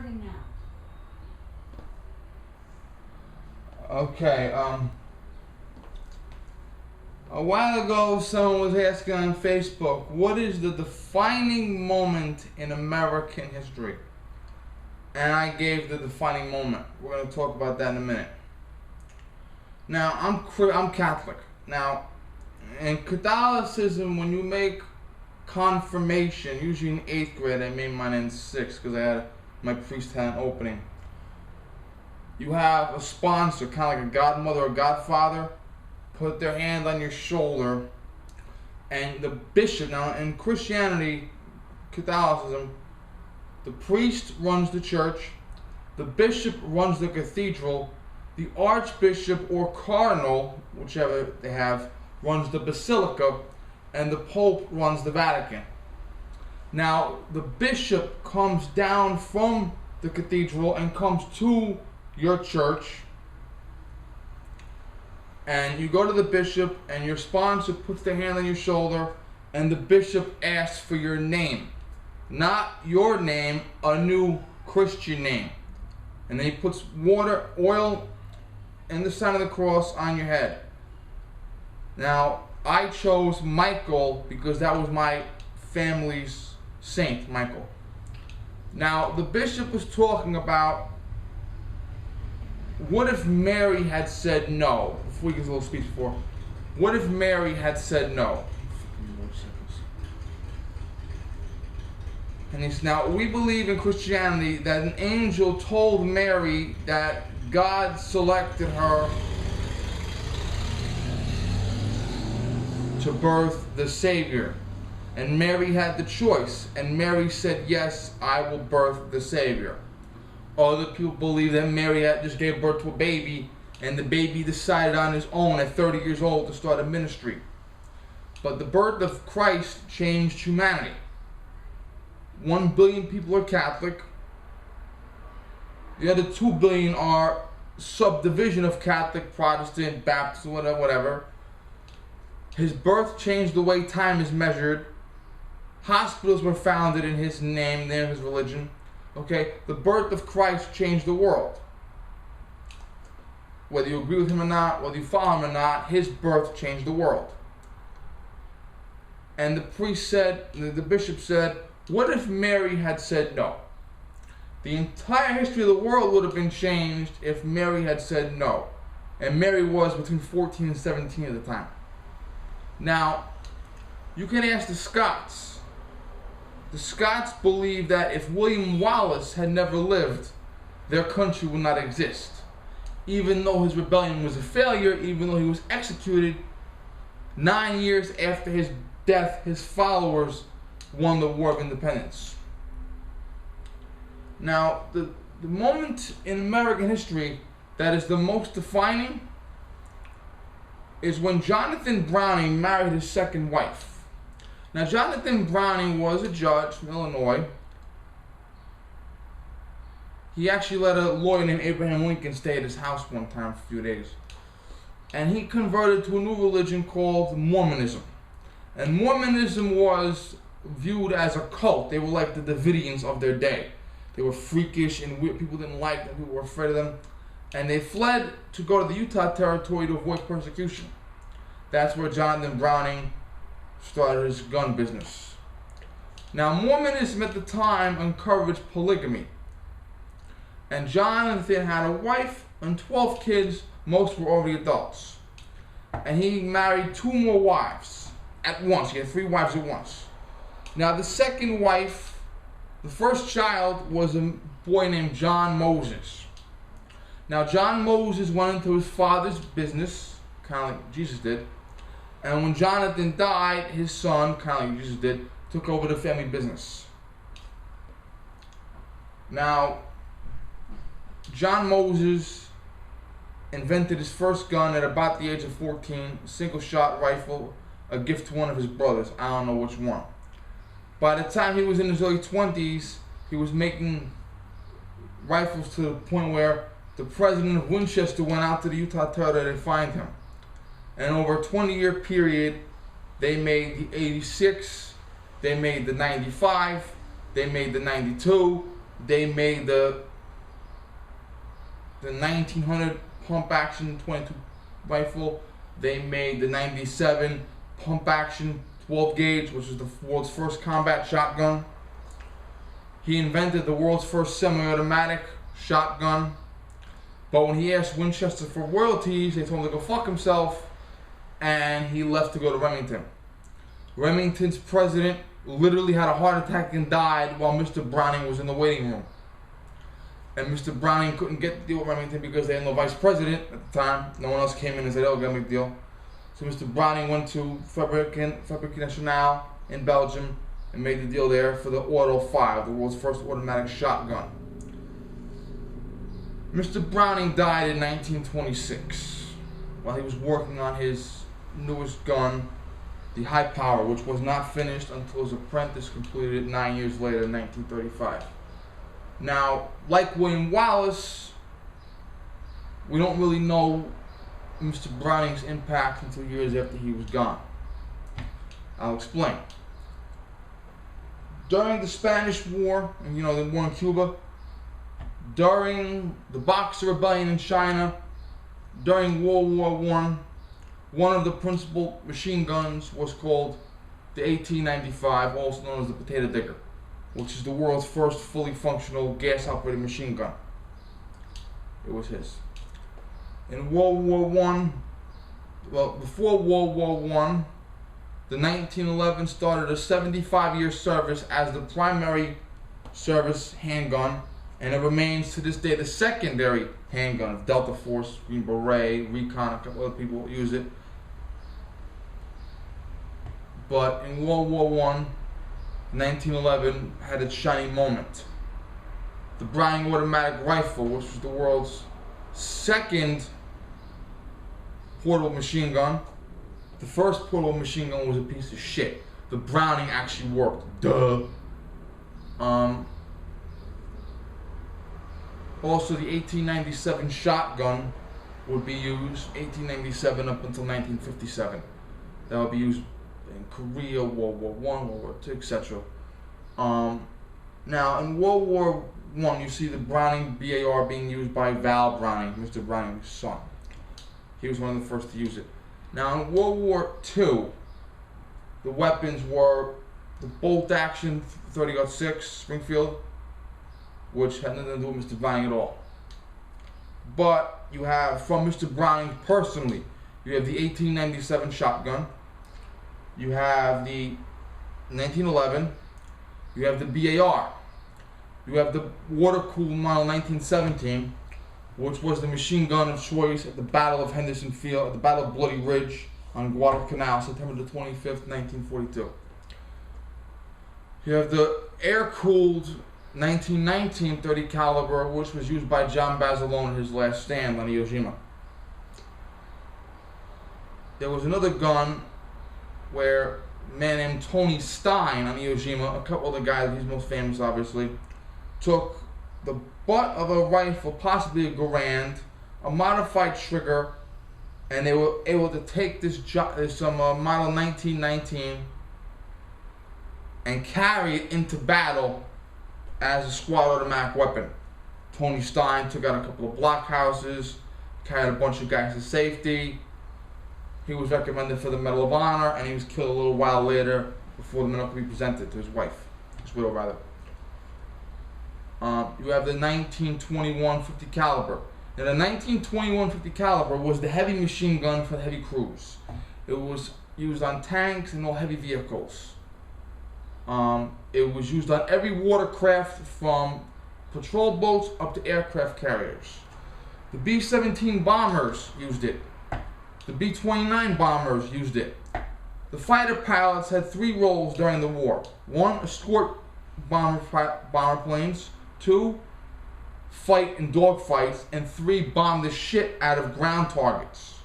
starting now. Okay, a while ago someone was asking on Facebook, what is the defining moment in American history? And I gave the defining moment. We're going to talk about that in a minute. Now, I'm Catholic. Now, in Catholicism, when you make confirmation, usually in 8th grade, I made mine in 6th because my priest had an opening. You have a sponsor, kind of like a godmother or godfather, put their hand on your shoulder, and the bishop, now in Christianity, Catholicism, the priest runs the church, the bishop runs the cathedral, the archbishop or cardinal, whichever they have, runs the basilica, and the pope runs the Vatican. Now, the bishop comes down from the cathedral and comes to your church, and you go to the bishop, and your sponsor puts their hand on your shoulder, and the bishop asks for your name. Not your name, a new Christian name. And then he puts oil in the sign of the cross on your head. Now, I chose Michael because that was my family's saint, Michael. Now, the bishop was talking about, what if Mary had said no? Before we get a little speech before. What if Mary had said no? And he said, now, we believe in Christianity that an angel told Mary that God selected her to birth the Savior. And Mary had the choice. And Mary said, yes, I will birth the Savior. Other people believe that Mary had just gave birth to a baby, and the baby decided on his own at 30 years old to start a ministry. But the birth of Christ changed humanity. 1 billion people are Catholic. The other 2 billion are subdivision of Catholic, Protestant, Baptist, whatever. His birth changed the way time is measured. Hospitals were founded in his name, in his religion. Okay, the birth of Christ changed the world. Whether you agree with him or not, whether you follow him or not, his birth changed the world. And the priest said, the bishop said, what if Mary had said no? The entire history of the world would have been changed if Mary had said no. And Mary was between 14 and 17 at the time. Now, you can ask the Scots. The Scots believe that if William Wallace had never lived, their country would not exist. Even though his rebellion was a failure, even though he was executed, 9 years after his death, his followers won the War of Independence. Now, the moment in American history that is the most defining is when Jonathan Browning married his second wife. Now, Jonathan Browning was a judge from Illinois. He actually let a lawyer named Abraham Lincoln stay at his house one time for a few days. And he converted to a new religion called Mormonism. And Mormonism was viewed as a cult. They were like the Davidians of their day. They were freakish and weird. People didn't like them. People were afraid of them. And they fled to go to the Utah Territory to avoid persecution. That's where Jonathan Browning started his gun business. Now, Mormonism at the time encouraged polygamy. And Jonathan had a wife and 12 kids. Most were already adults. And he married 2 more wives at once. He had 3 wives at once. Now, the second wife, the first child, was a boy named John Moses. Now, John Moses went into his father's business, kind of like Jesus did. And when Jonathan died, his son, kind of like Jesus did, took over the family business. Now, John Moses invented his first gun at about the age of 14, a single-shot rifle, a gift to one of his brothers. I don't know which one. By the time he was in his early 20s, he was making rifles to the point where the president of Winchester went out to the Utah Territory to find him. And over a 20-year period, they made the 86, they made the 95, they made the 92, They made the 1900 pump action 22 rifle. They made the 97 pump action 12 gauge, which was the world's first combat shotgun. He invented the world's first semi-automatic shotgun. But when he asked Winchester for royalties, they told him to go fuck himself, and he left to go to Remington. Remington's president literally had a heart attack and died while Mr. Browning was in the waiting room. And Mr. Browning couldn't get the deal with Remington because they had no vice president at the time. No one else came in and said, oh, got a big deal. So Mr. Browning went to Fabrique Nationale in Belgium and made the deal there for the Auto 5, the world's first automatic shotgun. Mr. Browning died in 1926 while he was working on his newest gun, the High Power, which was not finished until his apprentice completed it 9 years later in 1935. Now, like William Wallace, we don't really know Mr. Browning's impact until years after he was gone. I'll explain. During the Spanish War, and the war in Cuba, during the Boxer Rebellion in China, during World War I, one of the principal machine guns was called the 1895, also known as the Potato Digger, which is the world's first fully functional gas-operated machine gun. It was his. In World War before World War I, the 1911 started a 75-year service as the primary service handgun, and it remains to this day the secondary handgun of Delta Force, Green Beret, Recon, a couple other people use it. But in World War I, 1911 had its shining moment. The Browning automatic rifle, which was the world's second portable machine gun. The first portable machine gun was a piece of shit. The Browning actually worked. Duh. Also, the 1897 shotgun would be used 1897 up until 1957. That would be used in Korea, World War I, World War II, etc. Now, in World War I, you see the Browning BAR being used by Val Browning, Mr. Browning's son. He was one of the first to use it. Now, in World War II, the weapons were the bolt-action 30-06 Springfield, which had nothing to do with Mr. Browning at all. But you have, from Mr. Browning personally, you have the 1897 shotgun, you have the 1911, you have the BAR, you have the water-cooled model 1917, which was the machine gun of choice at the Battle of Henderson Field, at the Battle of Bloody Ridge on Guadalcanal, September the 25th, 1942. You have the air-cooled 1919 30 caliber, which was used by John Basilone in his last stand on Iwo Jima. There was another gun where a man named Tony Stein on Iwo Jima, a couple other guys, he's most famous obviously, took the butt of a rifle, possibly a Garand, a modified trigger, and they were able to take this model 1919 and carry it into battle as a squad automatic weapon. Tony Stein took out a couple of blockhouses, carried a bunch of guys to safety. He was recommended for the Medal of Honor, and he was killed a little while later before the medal could be presented to his wife, his widow rather. You have the 1921 50 caliber. Now, the 1921 50 caliber was the heavy machine gun for the heavy crews. It was used on tanks and all heavy vehicles. It was used on every watercraft from patrol boats up to aircraft carriers. The B-17 bombers used it. The B-29 bombers used it. The fighter pilots had three roles during the war. One, escort bomber planes. Two, fight in dogfights. And three, bomb the shit out of ground targets.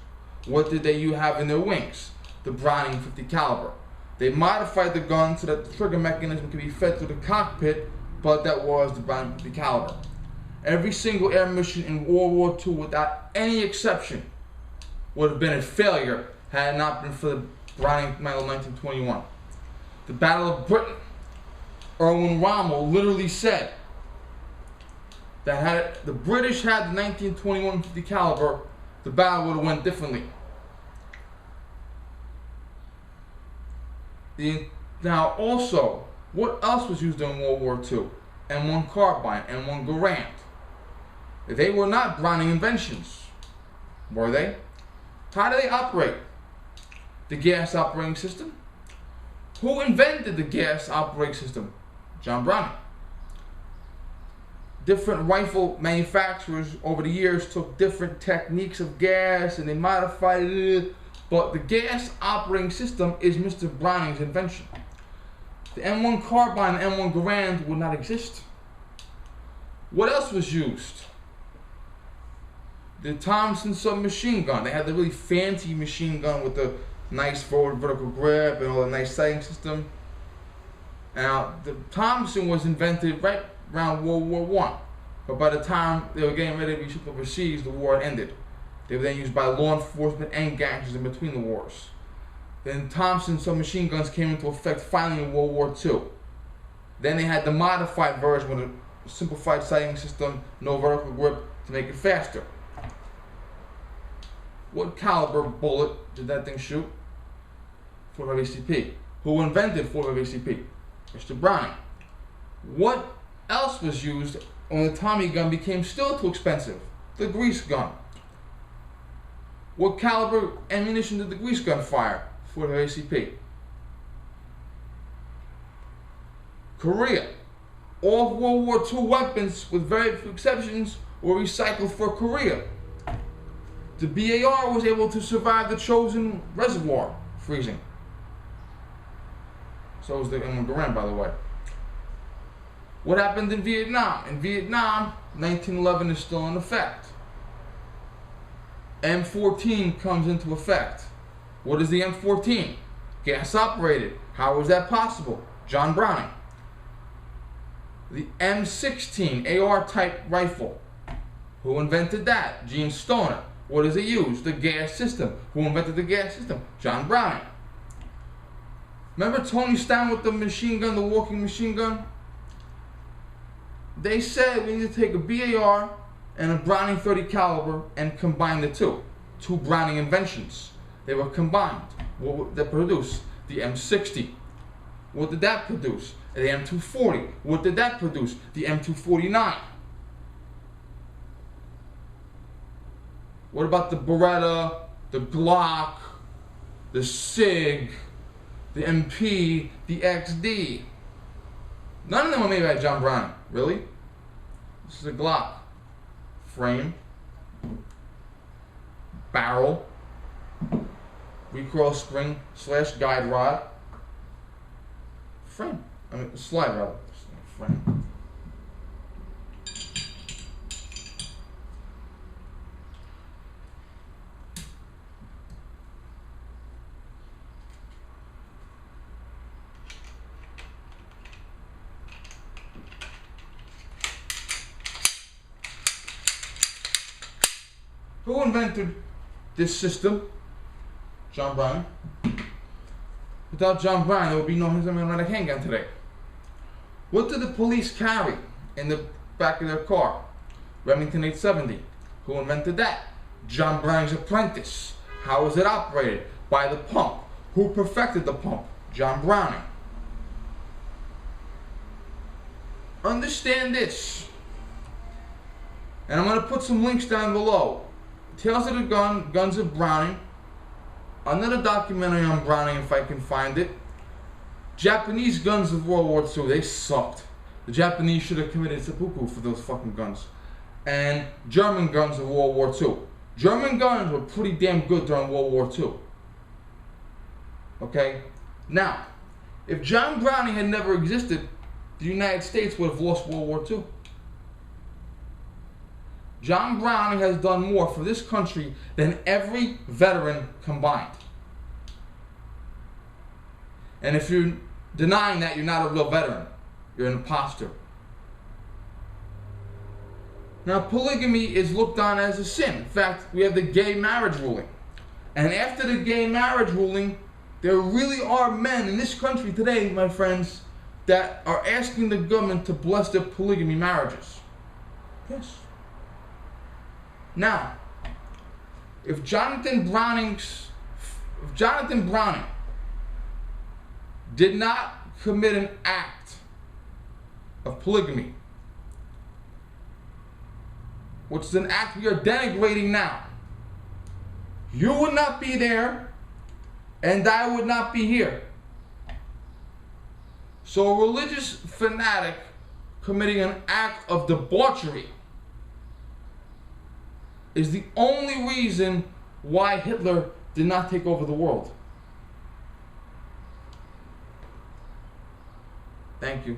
What did they have in their wings? The Browning 50 caliber. They modified the gun so that the trigger mechanism could be fed through the cockpit, but that was the Browning 50 caliber. Every single air mission in World War II, without any exception, would have been a failure had it not been for the Browning Medal 1921. The Battle of Britain, Erwin Rommel literally said, that had the British had the 1921 50 caliber, the battle would have went differently. Now also, what else was used in World War II? M1 carbine, M1 Garand. They were not Browning inventions, were they? How do they operate? The gas operating system. Who invented the gas operating system? John Browning. Different rifle manufacturers over the years took different techniques of gas and they modified it, but the gas operating system is Mr. Browning's invention. The M1 carbine and M1 Garand would not exist. What else was used? The Thompson submachine gun. They had the really fancy machine gun with the nice forward vertical grip and all the nice sighting system. Now, the Thompson was invented right around World War I. But by the time they were getting ready to be shipped overseas, the war had ended. They were then used by law enforcement and gangsters in between the wars. Then Thompson submachine guns came into effect finally in World War II. Then they had the modified version with a simplified sighting system, no vertical grip to make it faster. What caliber bullet did that thing shoot? 45 ACP. Who invented 45 ACP? Mr. Browning. What else was used when the Tommy gun became still too expensive? The grease gun. What caliber ammunition did the grease gun fire? 45 ACP. Korea. All World War II weapons, with very few exceptions, were recycled for Korea. The BAR was able to survive the Chosin reservoir freezing. So was the M1 Garand, by the way. What happened in Vietnam? In Vietnam, 1911 is still in effect. M14 comes into effect. What is the M14? Gas operated. How was that possible? John Browning. The M16 AR type rifle. Who invented that? Gene Stoner. What does it use? The gas system. Who invented the gas system? John Browning. Remember Tony Stein with the machine gun, the walking machine gun? They said we need to take a BAR and a Browning 30 caliber and combine the two. Two Browning inventions. They were combined. What did that produce? The M60. What did that produce? The M240. What did that produce? The M249. What about the Beretta, the Glock, the SIG, the MP, the XD? None of them were made by John Browning. Really? This is a Glock. Frame. Barrel. Recoil spring / guide rod. Frame. I mean, slide rather. Frame. Who invented this system? John Browning. Without John Browning, there would be no automatic handgun today. What did the police carry in the back of their car? Remington 870. Who invented that? John Browning's apprentice. How was it operated? By the pump. Who perfected the pump? John Browning. Understand this. And I'm going to put some links down below. Tales of the Gun, Guns of Browning. Another documentary on Browning if I can find it. Japanese guns of World War II, they sucked. The Japanese should have committed seppuku for those fucking guns. And German guns of World War II. German guns were pretty damn good during World War II. Okay? Now, if John Browning had never existed, the United States would have lost World War II. John Browning has done more for this country than every veteran combined. And if you're denying that, you're not a real veteran. You're an imposter. Now, polygamy is looked on as a sin. In fact, we have the gay marriage ruling. And after the gay marriage ruling, there really are men in this country today, my friends, that are asking the government to bless their polygamy marriages. Yes. Now, if Jonathan Browning did not commit an act of polygamy, which is an act we are denigrating now, you would not be there, and I would not be here. So a religious fanatic committing an act of debauchery is the only reason why Hitler did not take over the world. Thank you.